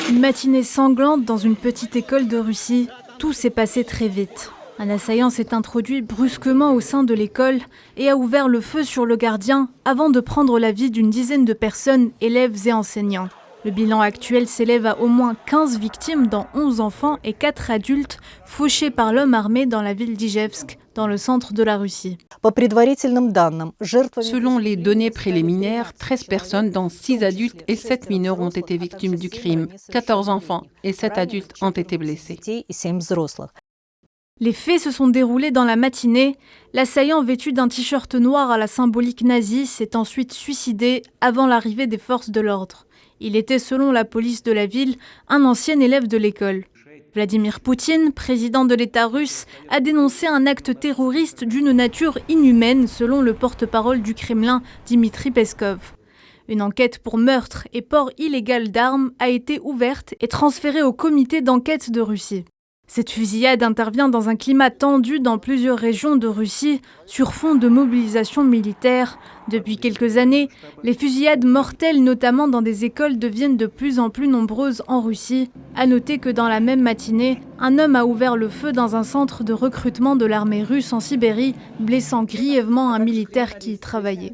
Une matinée sanglante dans une petite école de Russie. Tout s'est passé très vite. Un assaillant s'est introduit brusquement au sein de l'école et a ouvert le feu sur le gardien avant de prendre la vie d'une dizaine de personnes, élèves et enseignants. Le bilan actuel s'élève à au moins 15 victimes, dont 11 enfants et 4 adultes, fauchés par l'homme armé dans la ville d'Ijevsk, dans le centre de la Russie. Selon les données préliminaires, 13 personnes, dont 6 adultes et 7 mineurs, ont été victimes du crime. 14 enfants et 7 adultes ont été blessés. Les faits se sont déroulés dans la matinée. L'assaillant vêtu d'un t-shirt noir à la symbolique nazie s'est ensuite suicidé avant l'arrivée des forces de l'ordre. Il était, selon la police de la ville, un ancien élève de l'école. Vladimir Poutine, président de l'État russe, a dénoncé un acte terroriste d'une nature inhumaine, selon le porte-parole du Kremlin, Dmitri Peskov. Une enquête pour meurtre et port illégal d'armes a été ouverte et transférée au comité d'enquête de Russie. Cette fusillade intervient dans un climat tendu dans plusieurs régions de Russie sur fond de mobilisation militaire. Depuis quelques années, les fusillades mortelles, notamment dans des écoles, deviennent de plus en plus nombreuses en Russie. À noter que dans la même matinée, un homme a ouvert le feu dans un centre de recrutement de l'armée russe en Sibérie, blessant grièvement un militaire qui y travaillait.